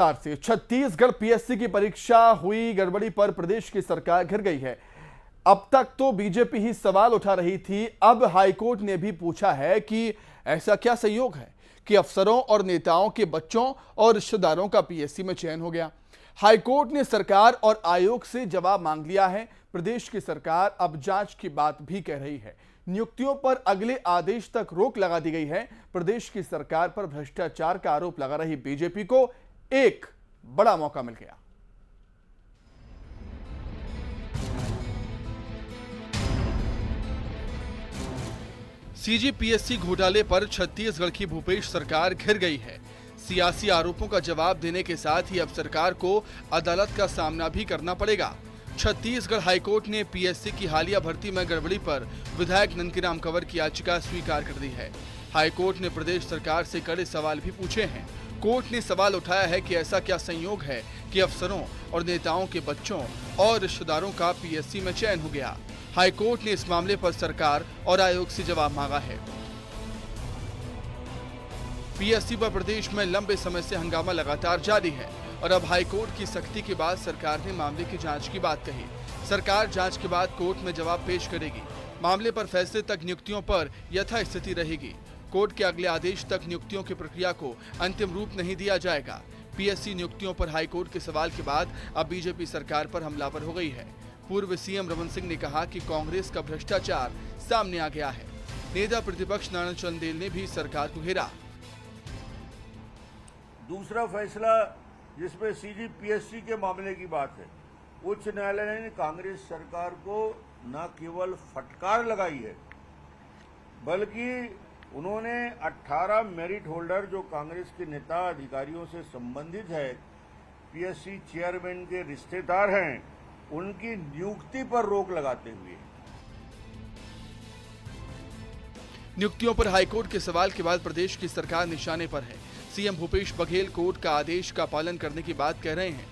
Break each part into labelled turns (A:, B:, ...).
A: से छत्तीसगढ़ पीएससी की परीक्षा हुई गड़बड़ी पर प्रदेश की सरकार घिर गई है। अब तक तो बीजेपी ही सवाल उठा रही थी, अब हाईकोर्ट ने भी पूछा है कि ऐसा क्या संयोग है कि अफसरों और नेताओं के बच्चों और रिश्तेदारों का पीएससी में चयन हो गया। हाईकोर्ट ने सरकार और आयोग से जवाब मांग लिया है। प्रदेश की सरकार अब जांच की बात भी कह रही है। नियुक्तियों पर अगले आदेश तक रोक लगा दी गई है। प्रदेश की सरकार पर भ्रष्टाचार का आरोप लगा रही बीजेपी को एक बड़ा मौका मिल गया। सीजीपीएससी घोटाले पर छत्तीसगढ़ की भूपेश सरकार घिर गई है। सियासी आरोपों का जवाब देने के साथ ही अब सरकार को अदालत का सामना भी करना पड़ेगा। छत्तीसगढ़ हाईकोर्ट ने पीएससी की हालिया भर्ती में गड़बड़ी पर विधायक नंदकीराम कंवर की याचिका स्वीकार कर दी है। हाईकोर्ट ने प्रदेश सरकार से कड़े सवाल भी पूछे हैं। कोर्ट ने सवाल उठाया है कि ऐसा क्या संयोग है कि अफसरों और नेताओं के बच्चों और रिश्तेदारों का पीएससी में चयन हो गया। हाईकोर्ट ने इस मामले पर सरकार और आयोग से जवाब मांगा है। पीएससी पर प्रदेश में लंबे समय से हंगामा लगातार जारी है और अब हाईकोर्ट की सख्ती के बाद सरकार ने मामले की जांच की बात कही। सरकार जांच के बाद कोर्ट में जवाब पेश करेगी। मामले पर फैसले तक नियुक्तियों पर यथास्थिति रहेगी। कोर्ट के अगले आदेश तक नियुक्तियों की प्रक्रिया को अंतिम रूप नहीं दिया जाएगा। पीएससी नियुक्तियों पर हाईकोर्ट के सवाल के बाद अब बीजेपी सरकार पर हमलावर हो गई है। पूर्व सीएम रमन सिंह ने कहा कि कांग्रेस का भ्रष्टाचार सामने आ गया है। नेता प्रतिपक्ष नारायण चंदेल ने भी सरकार को घेरा।
B: दूसरा फैसला जिसमें सीजीपीएससी के मामले की बात है, उच्च न्यायालय ने कांग्रेस सरकार को न केवल फटकार लगाई है बल्कि उन्होंने 18 मेरिट होल्डर जो कांग्रेस के नेता अधिकारियों से संबंधित है, पीएससी चेयरमैन के रिश्तेदार हैं, उनकी नियुक्ति पर रोक लगाते हुए।
A: नियुक्तियों पर हाईकोर्ट के सवाल के बाद प्रदेश की सरकार निशाने पर है। सीएम भूपेश बघेल कोर्ट का आदेश का पालन करने की बात कह रहे हैं।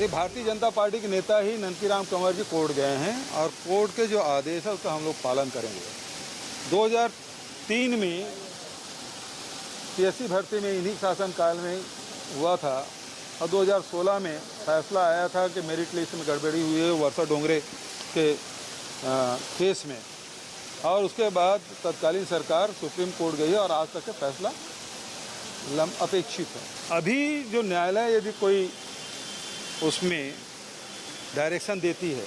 C: ये भारतीय जनता पार्टी के नेता ही नंदकीराम कंवर जी कोर्ट गए हैं और कोर्ट के जो आदेश है उसका हम लोग पालन करेंगे। 2003 में पीएससी भर्ती में इन्हीं शासनकाल में हुआ था और 2016 में फैसला आया था कि मेरिट लिस्ट में गड़बड़ी हुई है वर्षा डोंगरे के केस में, और उसके बाद तत्कालीन सरकार सुप्रीम कोर्ट गई और आज तक का फैसला अपेक्षित है। अभी जो न्यायालय यदि कोई उसमें डायरेक्शन देती है,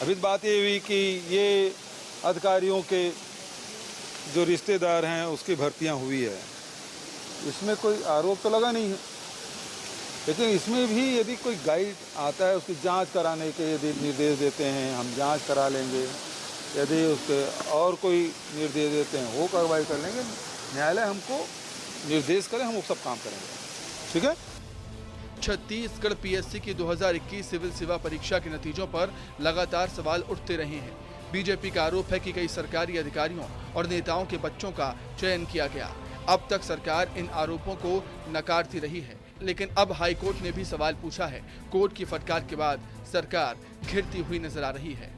C: अभी बात ये हुई कि ये अधिकारियों के जो रिश्तेदार हैं उसकी भर्तियां हुई है, इसमें कोई आरोप तो लगा नहीं है, लेकिन इसमें भी यदि कोई गाइड आता है उसकी जांच कराने के यदि निर्देश देते हैं, हम जांच करा लेंगे। यदि उसके और कोई निर्देश देते हैं वो कार्रवाई कर लेंगे। न्यायालय हमको निर्देश करें, हम वो सब काम करेंगे। ठीक है।
A: छत्तीसगढ़ पीएससी की 2021 सिविल सेवा परीक्षा के नतीजों पर लगातार सवाल उठते रहे हैं। बीजेपी का आरोप है कि कई सरकारी अधिकारियों और नेताओं के बच्चों का चयन किया गया। अब तक सरकार इन आरोपों को नकारती रही है, लेकिन अब हाईकोर्ट ने भी सवाल पूछा है। कोर्ट की फटकार के बाद सरकार घिरती हुई नजर आ रही है।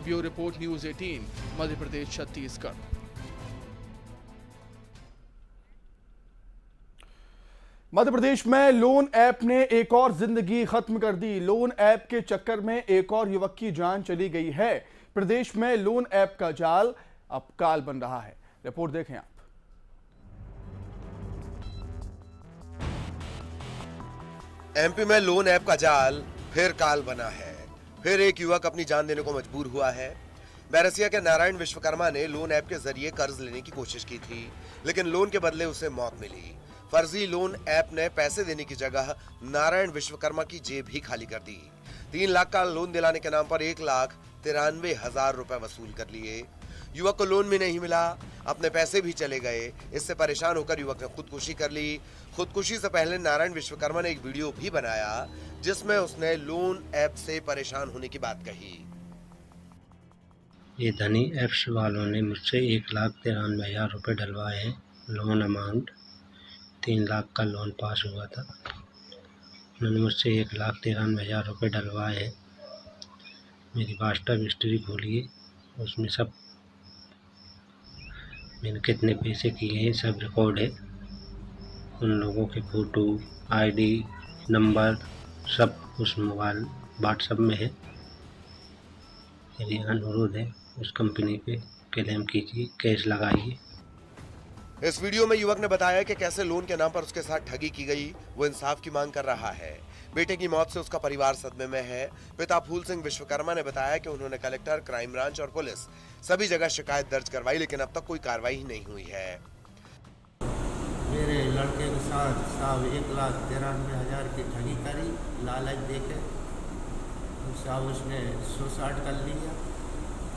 A: Bureau report, news 18, Madhya Pradesh, Chhattisgarh. Madhya Pradesh में लोन ऐप ने एक और जिंदगी खत्म कर दी। लोन ऐप के चक्कर में एक और युवक की जान चली गई है। प्रदेश में लोन ऐप का जाल अब काल बन रहा है। रिपोर्ट देखें आप।
D: एमपी में लोन ऐप का जाल फिर काल बना है। फिर एक युवक अपनी जान देने को मजबूर हुआ है। बैरसिया के नारायण विश्वकर्मा ने लोन ऐप के जरिए कर्ज लेने की कोशिश की थी, लेकिन लोन के बदले उसे मौत मिली। फर्जी लोन ऐप ने पैसे देने की जगह नारायण विश्वकर्मा की जेब ही खाली कर दी। 3 लाख का लोन दिलाने के नाम पर 1,93,000 रुपए वसूल कर लिए। युवक को लोन भी नहीं मिला, अपने पैसे भी चले गए। इससे परेशान होकर युवक ने खुदकुशी कर ली। खुदकुशी से पहले नारायण विश्वकर्मा ने एक वीडियो भी बनाया जिसमें उसने लोन ऐप से परेशान होने की बात कही।
E: ये धनी ऐप्स वालों ने मुझसे 1,93,000 रुपये डलवाए हैं। लोन अमाउंट 3 लाख का लोन पास हुआ था। उन्होंने मुझसे 1,93,000 रुपये डलवाए हैं। मेरी व्हाट्सएप हिस्ट्री खोलिए, उसमें सब मैंने कितने पैसे किए हैं सब रिकॉर्ड है। उन लोगों के फ़ोटो, आईडी नंबर सब उस मोबाइल व्हाट्सएप में है। मेरी अनुरोध है उस कंपनी पे क्लेम कीजिए, केस लगाइए।
D: इस वीडियो में युवक ने बताया कि कैसे लोन के नाम पर उसके साथ ठगी की गई। वो इंसाफ की मांग कर रहा है। बेटे की मौत से उसका परिवार सदमे में है। पिता फूल सिंह विश्वकर्मा ने बताया कि उन्होंने कलेक्टर, क्राइम ब्रांच और पुलिस सभी जगह शिकायत दर्ज करवाई, लेकिन अब तक कोई कार्रवाई ही नहीं हुई है।
F: मेरे लड़के के साथ साहब 1,93,000 की ठगी करी, लालच देके साहब उसने सुसाइड कर लिया।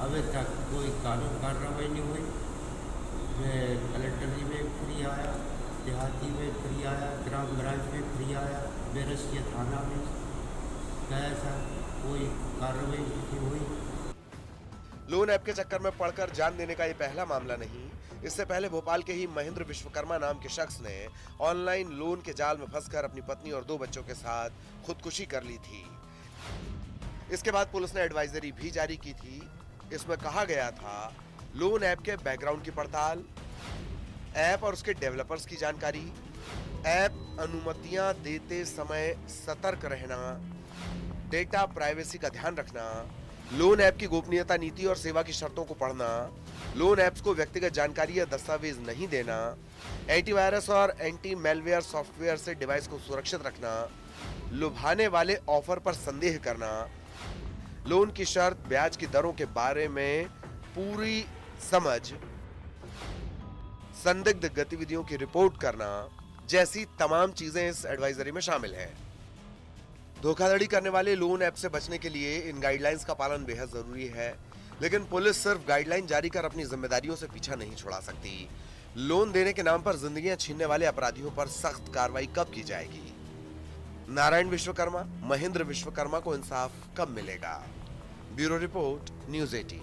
F: अभी तक कोई कानून कार्रवाई नहीं हुई। मैं कलेक्टर जी में फ्री आया, देहाती में फ्री आया, ग्राम ब्रांच में फ्री आया, बेरसिया थाना में गया था, कोई कार्रवाई नहीं हुई।
D: लोन ऐप के चक्कर में पड़कर जान देने का ये पहला मामला नहीं। इससे पहले भोपाल के ही महेंद्र विश्वकर्मा नाम के शख्स ने ऑनलाइन लोन के जाल में फंसकर अपनी पत्नी और 2 बच्चों के साथ खुदकुशी कर ली थी। इसके बाद पुलिस ने एडवाइजरी भी जारी की थी। इसमें कहा गया था लोन ऐप के बैकग्राउंड की पड़ताल, ऐप और उसके डेवलपर्स की जानकारी, ऐप अनुमतियां देते समय सतर्क रहना, डेटा प्राइवेसी का ध्यान रखना, लोन ऐप की गोपनीयता नीति और सेवा की शर्तों को पढ़ना, लोन ऐप्स को व्यक्तिगत जानकारी या दस्तावेज नहीं देना, एंटीवायरस और एंटी मेलवेयर सॉफ्टवेयर से डिवाइस को सुरक्षित रखना, लुभाने वाले ऑफर पर संदेह करना, लोन की शर्त, ब्याज की दरों के बारे में पूरी समझ, संदिग्ध गतिविधियों की रिपोर्ट करना जैसी तमाम चीजें इस एडवाइजरी में शामिल हैं। धोखाधड़ी करने वाले लोन ऐप से बचने के लिए इन गाइडलाइंस का पालन बेहद जरूरी है, लेकिन पुलिस सिर्फ गाइडलाइन जारी कर अपनी जिम्मेदारियों से पीछा नहीं छुड़ा सकती। लोन देने के नाम पर जिंदगियां छीनने वाले अपराधियों पर सख्त कार्रवाई कब की जाएगी? नारायण विश्वकर्मा, महेंद्र विश्वकर्मा को इंसाफ कब मिलेगा? Bureau report, news 18।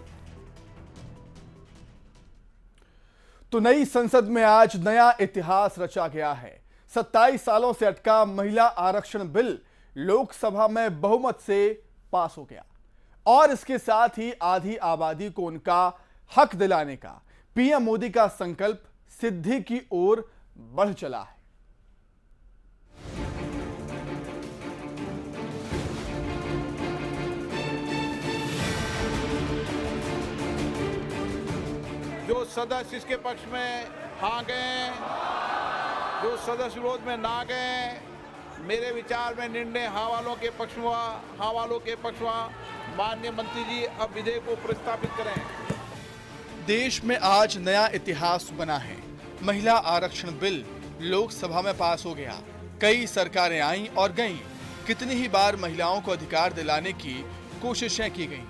A: तो नई संसद में आज नया इतिहास रचा गया है। 27 सालों से अटका महिला आरक्षण बिल लोकसभा में बहुमत से पास हो गया और इसके साथ ही आधी आबादी को उनका हक दिलाने का पीएम मोदी का संकल्प सिद्धि की ओर बढ़ चला है।
G: जो सदस्य इसके पक्ष में हाँ गए, जो सदस्य विरोध में ना गए, मेरे विचार में निर्णय हाँ वालों के पक्ष हुआ, हाँ वालों के पक्ष हुआ। माननीय मंत्री जी अब विधेयक को प्रस्तावित करें।
A: देश में आज नया इतिहास बना है। महिला आरक्षण बिल लोकसभा में पास हो गया। कई सरकारें आईं और गईं। कितनी ही बार महिलाओं को अधिकार दिलाने की कोशिशें की गईं,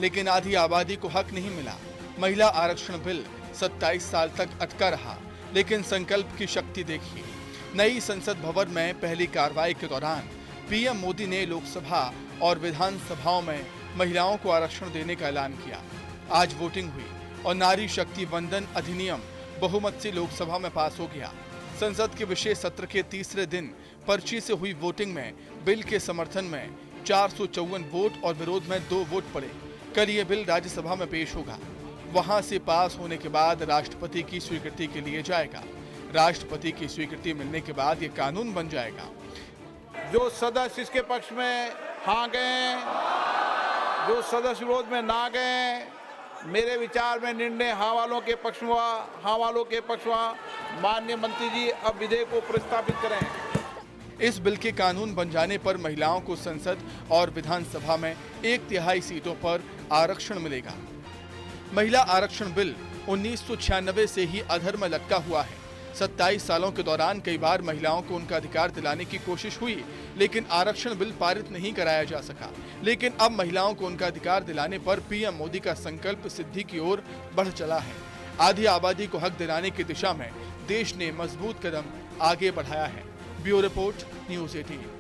A: लेकिन आधी आबादी को हक नहीं मिला। महिला आरक्षण बिल 27 साल तक अटका रहा, लेकिन संकल्प की शक्ति देखिए। नई संसद भवन में पहली कार्रवाई के दौरान पीएम मोदी ने लोकसभा और विधानसभाओं में महिलाओं को आरक्षण देने का ऐलान किया। आज वोटिंग हुई और नारी शक्ति वंदन अधिनियम बहुमत से लोकसभा में पास हो गया। संसद के विशेष सत्र के तीसरे दिन पर्ची से हुई वोटिंग में बिल के समर्थन में 454 वोट और विरोध में 2 वोट पड़े। कल ये बिल राज्यसभा में पेश होगा। वहां से पास होने के बाद राष्ट्रपति की स्वीकृति के लिए जाएगा। राष्ट्रपति की स्वीकृति मिलने के बाद ये कानून बन जाएगा।
G: जो सदस्य इसके पक्ष में हाँ गए, जो सदस्य विरोध में ना गए, मेरे विचार में निर्णय हाँ वालों के पक्ष हुआ, हाँ वालों के पक्ष हुआ। माननीय मंत्री जी अब विधेयक को प्रस्तावित करें।
A: इस बिल के कानून बन जाने पर महिलाओं को संसद और विधानसभा में 1/3 सीटों पर आरक्षण मिलेगा। महिला आरक्षण बिल 1996 से ही अधर में लटका हुआ है। 27 सालों के दौरान कई बार महिलाओं को उनका अधिकार दिलाने की कोशिश हुई, लेकिन आरक्षण बिल पारित नहीं कराया जा सका। लेकिन अब महिलाओं को उनका अधिकार दिलाने पर पीएम मोदी का संकल्प सिद्धि की ओर बढ़ चला है। आधी आबादी को हक दिलाने की दिशा में देश ने मजबूत कदम आगे बढ़ाया है। Bureau report, news 18।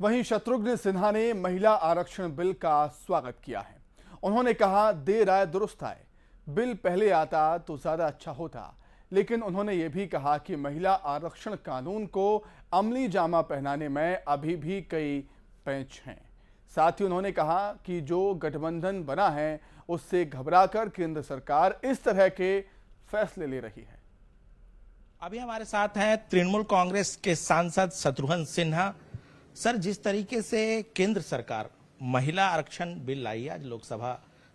A: वहीं शत्रुघ्न सिन्हा ने महिला आरक्षण बिल का स्वागत किया है। उन्होंने कहा, देर आए दुरुस्त आए। बिल पहले आता तो ज्यादा अच्छा होता। लेकिन उन्होंने ये भी कहा कि महिला आरक्षण कानून को अमली जामा पहनाने में अभी भी कई पेंच हैं। साथ ही उन्होंने कहा कि जो गठबंधन बना है उससे घबराकर केंद्र सरकार इस तरह के फैसले ले रही है।
H: अभी हमारे साथ हैं तृणमूल कांग्रेस के सांसद शत्रुघ्न सिन्हा। सर, जिस तरीके से केंद्र सरकार महिला आरक्षण बिल लाई है, आज लोकसभा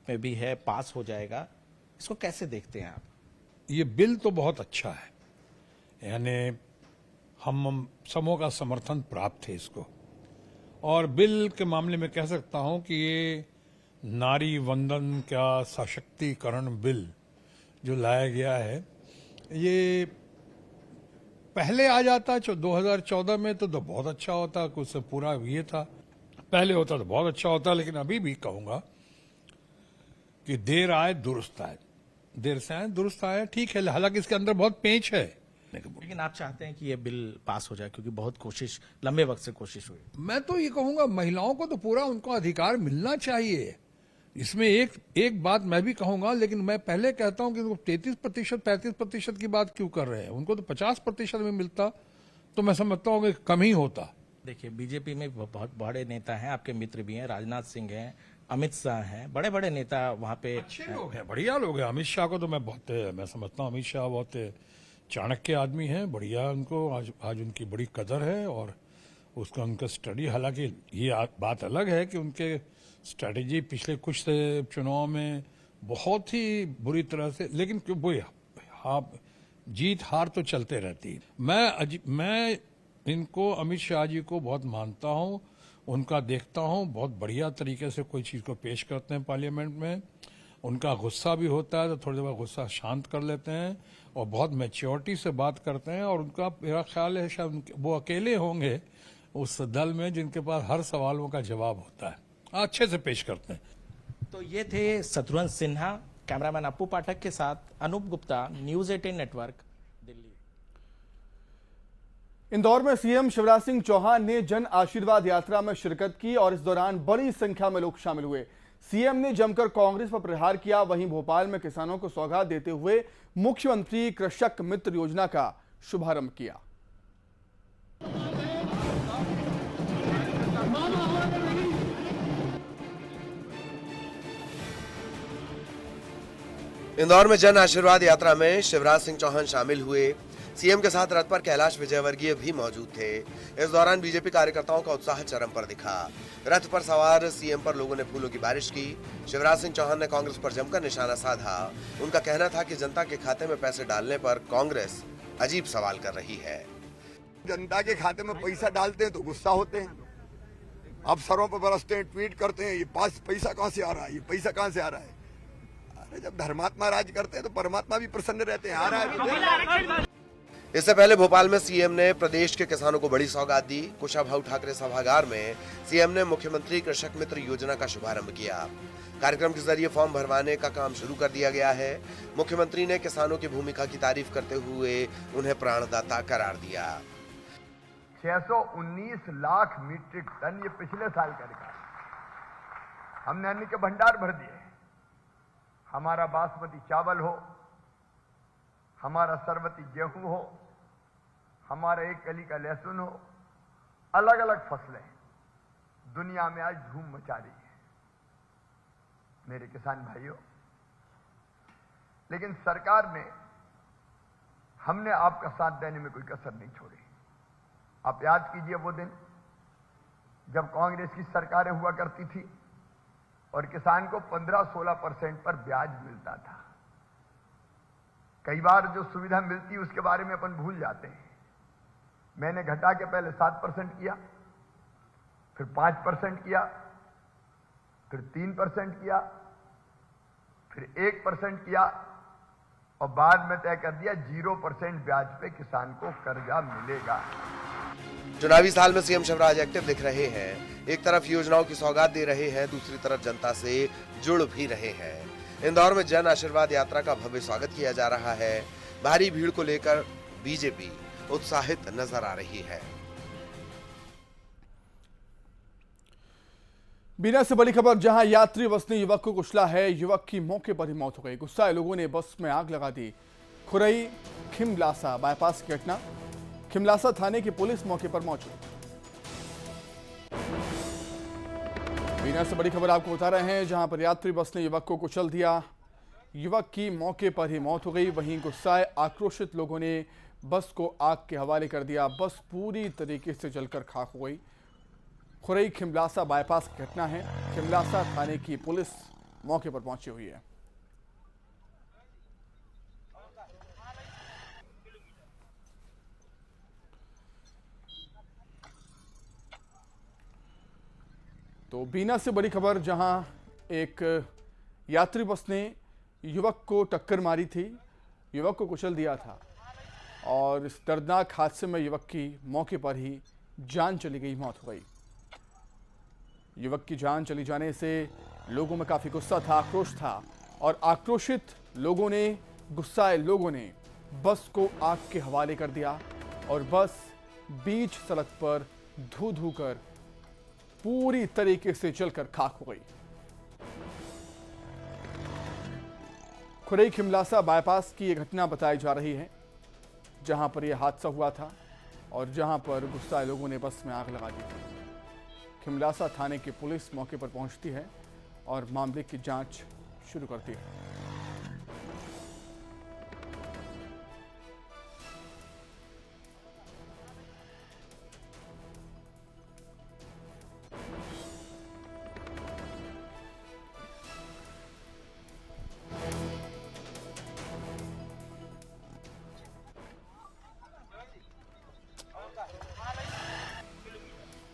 H: में भी है, पास हो जाएगा, इसको कैसे देखते हैं आप?
I: ये बिल तो बहुत अच्छा है, यानी हम सबों का समर्थन प्राप्त है इसको। और बिल के मामले में कह सकता हूं कि ये नारी वंदन का सशक्तिकरण बिल जो लाया गया है, ये पहले आ जाता 2014 में तो बहुत अच्छा होता, कुछ पूरा ये था, पहले होता तो बहुत अच्छा होता। लेकिन अभी भी कहूंगा कि देर आए दुरुस्त आए, देर से आए दुरुस्त आए, ठीक है। हालांकि इसके अंदर बहुत पेंच है,
H: लेकिन आप चाहते हैं कि ये बिल पास हो जाए, क्योंकि बहुत कोशिश, लंबे वक्त से कोशिश हुई।
I: मैं तो ये कहूंगा महिलाओं को तो पूरा उनको अधिकार मिलना चाहिए। इसमें एक बात मैं भी कहूंगा, लेकिन मैं पहले कहता हूं कि 33% 35% की बात क्यों कर रहे हैं, उनको तो 50% में मिलता तो मैं समझता हूं कि कम ही होता।
H: देखिए, बीजेपी में बहुत बड़े नेता हैं, आपके मित्र भी हैं, राजनाथ सिंह हैं, अमित शाह हैं, बड़े बड़े नेता वहां पे
I: अच्छे लोग हैं, बढ़िया लोग हैं। अमित शाह को तो मैं समझता हूँ अमित शाह बहुत चाणक्य आदमी हैं, बढ़िया, उनको आज उनकी बड़ी कदर है और उसका उनका स्टडी। हालांकि ये बात अलग है कि उनके स्ट्रेटेजी पिछले कुछ चुनाव में बहुत ही बुरी तरह से, लेकिन वो जीत हार तो चलते रहती है। मैं इनको अमित शाह जी को बहुत मानता हूं, उनका देखता हूं, बहुत बढ़िया तरीके से कोई चीज को पेश करते हैं पार्लियामेंट में। उनका गुस्सा भी होता है तो थोड़ी देर गुस्सा शांत कर लेते हैं और बहुत मैच्योरिटी से बात करते हैं। और उनका मेरा ख्याल है शायद वो अकेले होंगे उस दल में जिनके पास हर सवालों का जवाब होता है, अच्छे से पेश करते हैं।
H: तो ये थे शत्रुघ्न सिन्हा। कैमरामैन अपू पाठक के साथ अनूप गुप्ता, न्यूज 18 नेटवर्क, दिल्ली।
A: इंदौर में सीएम शिवराज सिंह चौहान ने जन आशीर्वाद यात्रा में शिरकत की और इस दौरान बड़ी संख्या में लोग शामिल हुए। सीएम ने जमकर कांग्रेस पर प्रहार किया। वहीं भोपाल में किसानों को सौगात देते हुए मुख्यमंत्री कृषक मित्र योजना का शुभारंभ किया।
D: इंदौर में जन आशीर्वाद यात्रा में शिवराज सिंह चौहान शामिल हुए। सीएम के साथ रथ पर कैलाश विजयवर्गीय भी मौजूद थे। इस दौरान बीजेपी कार्यकर्ताओं का उत्साह चरम पर दिखा। रथ पर सवार सीएम पर लोगों ने फूलों की बारिश की। शिवराज सिंह चौहान ने कांग्रेस पर जमकर निशाना साधा। उनका कहना था कि जनता के खाते में पैसे डालने पर कांग्रेस अजीब सवाल कर रही है।
J: जनता के खाते में पैसा डालते हैं तो गुस्सा होते हैं, अफसरों पर बरसते हैं, ट्वीट करते हैं, ये पैसा कहां से आ रहा है, ये पैसा कहां से आ रहा है। अरे जब धर्मात्मा राज करते हैं तो परमात्मा भी प्रसन्न रहते हैं। आ रहा है।
D: इससे पहले भोपाल में सीएम ने प्रदेश के किसानों को बड़ी सौगात दी। कुशाभाऊ ठाकरे सभागार में सीएम ने मुख्यमंत्री कृषक मित्र योजना का शुभारंभ किया। कार्यक्रम के जरिए फॉर्म भरवाने का काम शुरू कर दिया गया है। मुख्यमंत्री ने किसानों की भूमिका की तारीफ करते हुए उन्हें प्राणदाता करार दिया।
J: 619 लाख मीट्रिक टन ये पिछले साल का रिकॉर्ड। हमने अन्न के भंडार भर दिए। हमारा बासमती चावल हो, हमारा सरबती गेहूं हो, हमारा एक कली का लहसुन हो, अलग अलग फसलें दुनिया में आज धूम मचा रही है मेरे किसान भाइयों। लेकिन सरकार ने, हमने आपका साथ देने में कोई कसर नहीं छोड़ी। आप याद कीजिए वो दिन जब कांग्रेस की सरकारें हुआ करती थी और किसान को 15-16% पर ब्याज मिलता था। कई बार जो सुविधा मिलती है उसके बारे में अपन भूल जाते हैं। मैंने घटा के पहले 7% किया, फिर 5% किया, फिर 3% किया, फिर 1% किया और बाद में तय कर दिया 0% ब्याज पे किसान को कर्जा मिलेगा।
D: चुनावी साल में सीएम शिवराज एक्टिव दिख रहे हैं। एक तरफ योजनाओं की सौगात दे रहे हैं, दूसरी तरफ जनता से जुड़ भी रहे हैं। इंदौर में जन आशीर्वाद यात्रा का भव्य स्वागत किया जा रहा है। भारी भीड़ को लेकर बीजेपी उत्साहित नजर आ रही है।
A: बीना से बड़ी खबर, जहां यात्री बस ने युवक को कुचला है। युवक की मौके पर ही मौत हो गई। गुस्साए लोगों ने बस में आग लगा दी। खुरई खिमलासा बाईपास की घटना। खिमलासा थाने की पुलिस मौके पर मौजूद। बीना से बड़ी खबर आपको बता रहे हैं, जहां पर यात्री बस ने युवक को कुचल दिया। युवक की मौके पर ही मौत हो गई। वहीं गुस्साए आक्रोशित लोगों ने बस को आग के हवाले कर दिया। बस पूरी तरीके से जलकर खाक हो गई। खुरई खिमलासा बाईपास की घटना है। खिमलासा थाने की पुलिस मौके पर पहुंची हुई है। तो बीना से बड़ी खबर, जहां एक यात्री बस ने युवक को टक्कर मारी थी, युवक को कुचल दिया था और इस दर्दनाक हादसे में युवक की मौके पर ही जान चली गई, मौत हो गई। युवक की जान चली जाने से लोगों में काफी गुस्सा था, आक्रोश था और आक्रोशित लोगों ने, गुस्साए लोगों ने बस को आग के हवाले कर दिया और बस बीच सड़क पर धू धू कर पूरी तरीके से जलकर खाक हो गई। खुरई खिमलासा बाईपास की यह घटना बताई जा रही है, जहां पर यह हादसा हुआ था और जहां पर गुस्साए लोगों ने बस में आग लगा दी थी। खिमलासा थाने की पुलिस मौके पर पहुंचती है और मामले की जांच शुरू करती है।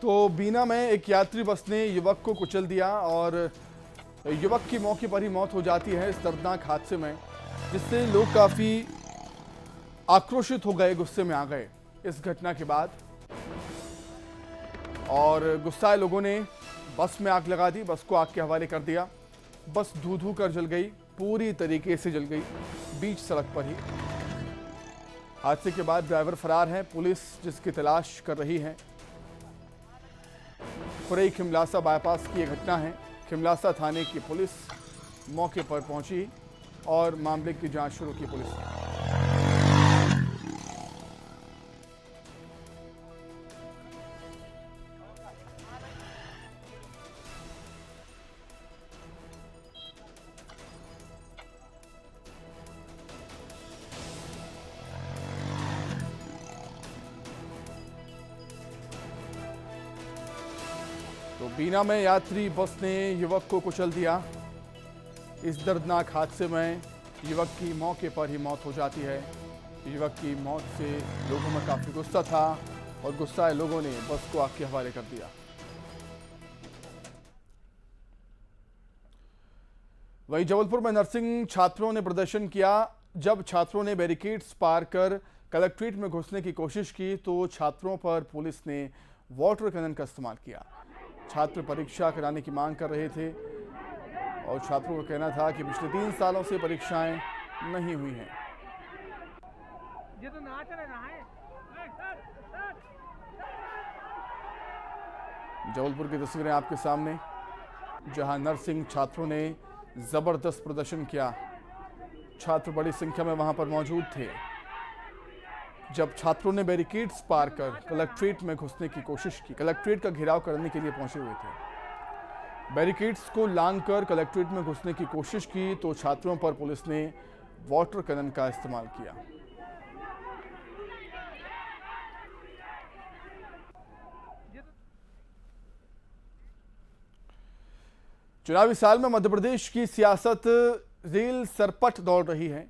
A: तो बीना में एक यात्री बस ने युवक को कुचल दिया और युवक की मौके पर ही मौत हो जाती है इस दर्दनाक हादसे में, जिससे लोग काफी आक्रोशित हो गए, गुस्से में आ गए इस घटना के बाद। और गुस्साए लोगों ने बस में आग लगा दी, बस को आग के हवाले कर दिया। बस धू धू कर जल गई, पूरी तरीके से जल गई बीच सड़क पर ही। हादसे के बाद ड्राइवर फरार है, पुलिस जिसकी तलाश कर रही है। खुरई खिमलासा बाईपास की यह घटना है। खिमलासा थाने की पुलिस मौके पर पहुंची और मामले की जांच शुरू की पुलिस ने। तो बीना में यात्री बस ने युवक को कुचल दिया। इस दर्दनाक हादसे में युवक की मौके पर ही मौत हो जाती है। युवक की मौत से लोगों में काफी गुस्सा था और गुस्साए लोगों ने बस को आग के हवाले कर दिया। वहीं जबलपुर में नर्सिंग छात्रों ने प्रदर्शन किया। जब छात्रों ने बैरिकेड्स पार कर कलेक्ट्रेट में घुसने की कोशिश की तो छात्रों पर पुलिस ने वाटर कैनन का इस्तेमाल किया। छात्र परीक्षा कराने की मांग कर रहे थे और छात्रों का कहना था कि पिछले 3 सालों से परीक्षाएं नहीं हुई हैं। जबलपुर की तस्वीरें आपके सामने, जहां नर्सिंग छात्रों ने जबरदस्त प्रदर्शन किया। छात्र बड़ी संख्या में वहां पर मौजूद थे। जब छात्रों ने बैरिकेड्स पार कर कलेक्ट्रेट में घुसने की कोशिश की, कलेक्ट्रेट का घेराव करने के लिए पहुंचे हुए थे, बैरिकेड्स को लांघकर कलेक्ट्रेट में घुसने की कोशिश की तो छात्रों पर पुलिस ने वाटर कैनन का इस्तेमाल किया। चुनावी साल में मध्य प्रदेश की सियासत रेल सरपट दौड़ रही है।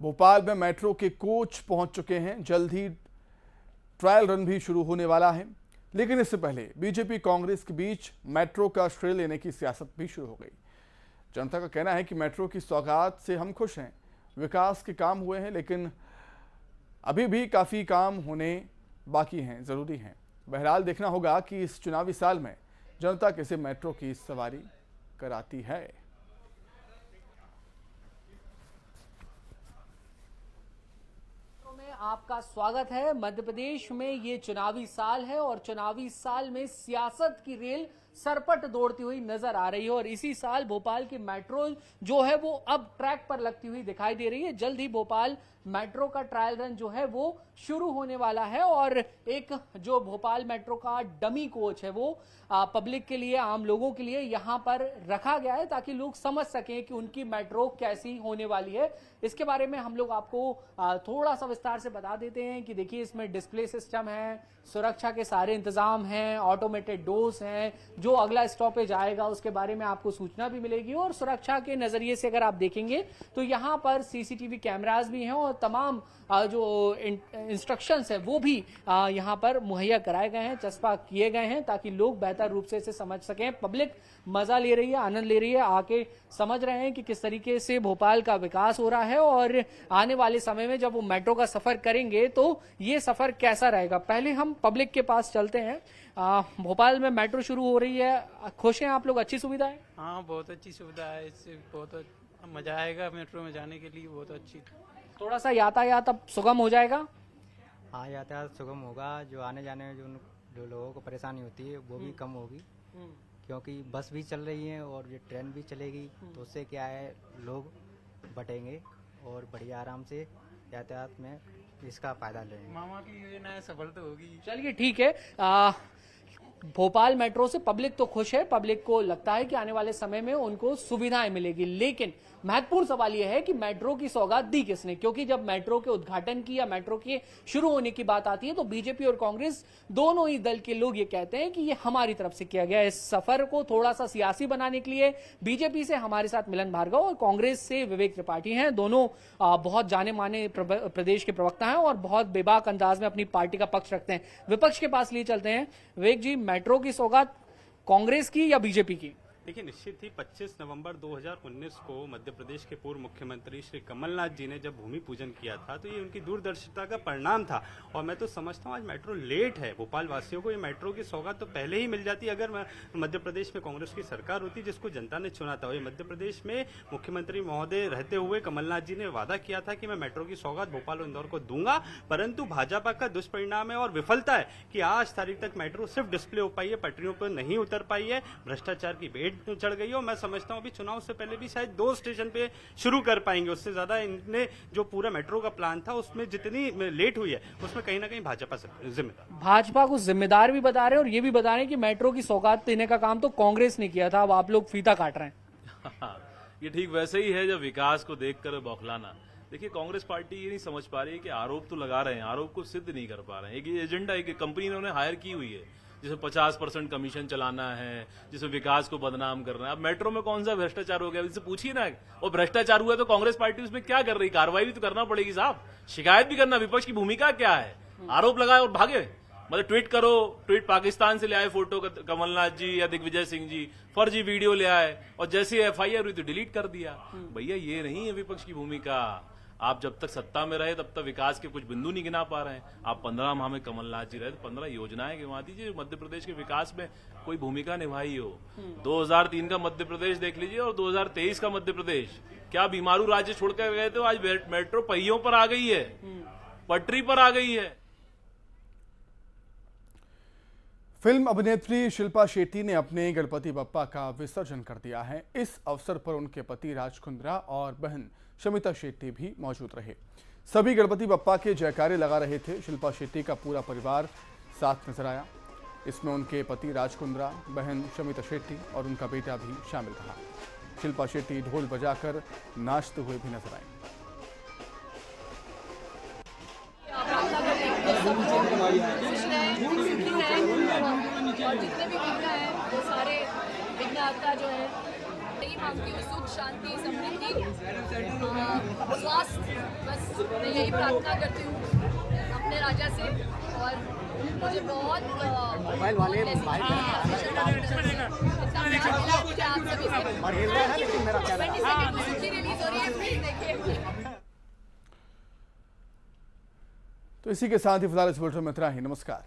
A: भोपाल में मेट्रो के कोच पहुंच चुके हैं, जल्द ही ट्रायल रन भी शुरू होने वाला है। लेकिन इससे पहले बीजेपी कांग्रेस के बीच मेट्रो का श्रेय लेने की सियासत भी शुरू हो गई। जनता का कहना है कि मेट्रो की सौगात से हम खुश हैं, विकास के काम हुए हैं, लेकिन अभी भी काफ़ी काम होने बाकी हैं, ज़रूरी हैं। बहरहाल देखना होगा कि इस चुनावी साल में जनता कैसे मेट्रो की सवारी कराती है।
K: आपका स्वागत है। मध्य प्रदेश में ये चुनावी साल है और चुनावी साल में सियासत की रेल सरपट दौड़ती हुई नजर आ रही है। और इसी साल भोपाल की मेट्रो जो है वो अब ट्रैक पर लगती हुई दिखाई दे रही है। जल्द ही भोपाल मेट्रो का ट्रायल रन जो है वो शुरू होने वाला है और एक जो भोपाल मेट्रो का डमी कोच है वो पब्लिक के लिए, आम लोगों के लिए यहां पर रखा गया है ताकि लोग समझ सकें कि उनकी मेट्रो कैसी होने वाली है। इसके बारे में हम लोग आपको थोड़ा सा विस्तार से बता देते हैं कि देखिए इसमें डिस्प्ले सिस्टम है, सुरक्षा के सारे इंतजाम हैं, ऑटोमेटेड डोर्स हैं, जो अगला स्टॉपेज आएगा उसके बारे में आपको सूचना भी मिलेगी। और सुरक्षा के नजरिए से अगर आप देखेंगे तो यहाँ पर सीसीटीवी कैमरास भी हैं और तमाम जो इंस्ट्रक्शंस है वो भी यहाँ पर मुहैया कराए गए हैं, चस्पा किए गए हैं ताकि लोग बेहतर रूप से इसे समझ सकें। पब्लिक मजा ले रही है, आनंद ले रही है, आके समझ रहे हैं कि किस तरीके से भोपाल का विकास हो रहा है और आने वाले समय में जब वो मेट्रो का सफर करेंगे तो ये सफर कैसा रहेगा। पहले हम पब्लिक के पास चलते हैं। भोपाल में मेट्रो शुरू हो रही है, खुश हैं आप लोग? अच्छी सुविधा है?
L: हाँ, बहुत अच्छी सुविधा है, इससे बहुत मजा आएगा मेट्रो में जाने के लिए, बहुत अच्छी।
K: थोड़ा सा यातायात अब सुगम हो जाएगा?
M: हाँ, यातायात सुगम होगा, जो आने जाने में जो लोगों को परेशानी होती है वो भी कम होगी, क्योंकि बस भी चल रही है और ये ट्रेन भी चलेगी, तो उससे क्या है लोग बटेंगे और बढ़िया आराम से यातायात में इसका फायदा लेंगे।
L: मामा की योजना सफल तो होगी।
K: चलिए ठीक है। भोपाल मेट्रो से पब्लिक तो खुश है, पब्लिक को लगता है कि आने वाले समय में उनको सुविधाएं मिलेगी, लेकिन महत्वपूर्ण सवाल यह है कि मेट्रो की सौगात दी किसने। क्योंकि जब मेट्रो के उद्घाटन की या मेट्रो के शुरू होने की बात आती है तो बीजेपी और कांग्रेस दोनों ही दल के लोग ये कहते हैं कि ये हमारी तरफ से किया गया है। इस सफर को थोड़ा सा सियासी बनाने के लिए बीजेपी से हमारे साथ मिलन भार्गव और कांग्रेस से विवेक त्रिपाठी हैं। दोनों बहुत जाने माने प्रदेश के प्रवक्ता हैं और बहुत बेबाक अंदाज में अपनी पार्टी का पक्ष रखते हैं। विपक्ष के पास लिए चलते हैं। विवेक जी, मेट्रो की सौगात कांग्रेस की या बीजेपी की?
N: देखिए, निश्चित ही 25 नवंबर 2019 को मध्य प्रदेश के पूर्व मुख्यमंत्री श्री कमलनाथ जी ने जब भूमि पूजन किया था तो ये उनकी दूरदर्शिता का परिणाम था। और मैं तो समझता हूँ आज मेट्रो लेट है, भोपाल वासियों को ये मेट्रो की सौगात तो पहले ही मिल जाती अगर मध्य प्रदेश में कांग्रेस की सरकार होती जिसको जनता ने चुना था। और मध्य प्रदेश में मुख्यमंत्री महोदय रहते हुए कमलनाथ जी ने वादा किया था कि मैं मेट्रो की सौगात भोपाल और इंदौर को दूंगा, परंतु भाजपा का दुष्परिणाम है और विफलता है कि आज तारीख तक मेट्रो सिर्फ डिस्प्ले हो पाई है, पटरियों पर नहीं उतर पाई है, भ्रष्टाचार की भेंट चढ़ गई है। मैं समझता हूं अभी चुनाव से पहले भी शायद 2 स्टेशन पे शुरू कर पाएंगे, उससे ज्यादा इनने जो पूरा मेट्रो का प्लान था उसमें जितनी लेट हुई है उसमें कहीं ना कहीं भाजपा जिम्मेदार।
K: भाजपा को जिम्मेदार भी बता रहे हैं और ये भी बता रहे हैं कि मेट्रो की सौगात देने का काम तो कांग्रेस ने किया था, अब आप लोग फीता काट रहे हैं।
O: ये ठीक वैसे ही है जब विकास को देखकर बौखलाना। देखिए, कांग्रेस पार्टी ये नहीं समझ पा रही है कि आरोप तो लगा रहे हैं, आरोप को सिद्ध नहीं कर पा रहे हैं। एक एजेंडा, एक कंपनी ने उन्हें हायर की हुई है जिसमें 50% कमीशन चलाना है, जिसमें विकास को बदनाम करना है। अब मेट्रो में कौन सा भ्रष्टाचार हो गया, इससे पूछिए ना। और भ्रष्टाचार हुआ तो कांग्रेस पार्टी उसमें क्या कर रही, कार्रवाई भी तो करना पड़ेगी साहब, शिकायत भी करना। विपक्ष की भूमिका क्या है? आरोप लगाए और भागे, मतलब ट्वीट करो, ट्वीट पाकिस्तान से ले आए फोटो कमलनाथ जी या दिग्विजय सिंह जी, फर्जी वीडियो ले आए और जैसे एफआईआर हुई तो डिलीट कर दिया। भैया ये नहीं है विपक्ष की भूमिका। आप जब तक सत्ता में रहे तब तक विकास के कुछ बिंदु नहीं गिना पा रहे हैं। आप 15 माह में कमलनाथ जी रहे तो 15 योजनाएं गिनवा दीजिए मध्य प्रदेश के विकास में कोई भूमिका निभाई हो। 2003 का मध्य प्रदेश देख लीजिए और 2023 का मध्य प्रदेश, क्या बीमारू राज्य छोड़कर गए थे, आज मेट्रो पहियों पर आ गई है, पटरी पर आ गई है।
A: फिल्म अभिनेत्री शिल्पा शेट्टी ने अपने गणपति बप्पा का विसर्जन कर दिया है। इस अवसर पर उनके पति राज कुंद्रा और बहन शमिता शेट्टी भी मौजूद रहे। सभी गणपति बप्पा के जयकारे लगा रहे थे। शिल्पा शेट्टी का पूरा परिवार साथ नजर आया। इसमें उनके पति राज कुंद्रा, बहन शमिता शेट्टी और उनका बेटा भी शामिल रहा। शिल्पा शेट्टी ढोल बजाकर नाचते हुए भी नजर आई।
P: और जितने भी विघ्न हैं वो सारे विघ्नहर्ता जो है, यही मांगती हूँ सुख, शांति, समृद्धि, स्वास्थ्य, बस मैं यही प्रार्थना करती हूँ अपने राजा से। और मुझे बहुत
A: तो इसी के साथ ही फिलहाल इस बुलेटिन में इतना ही। नमस्कार।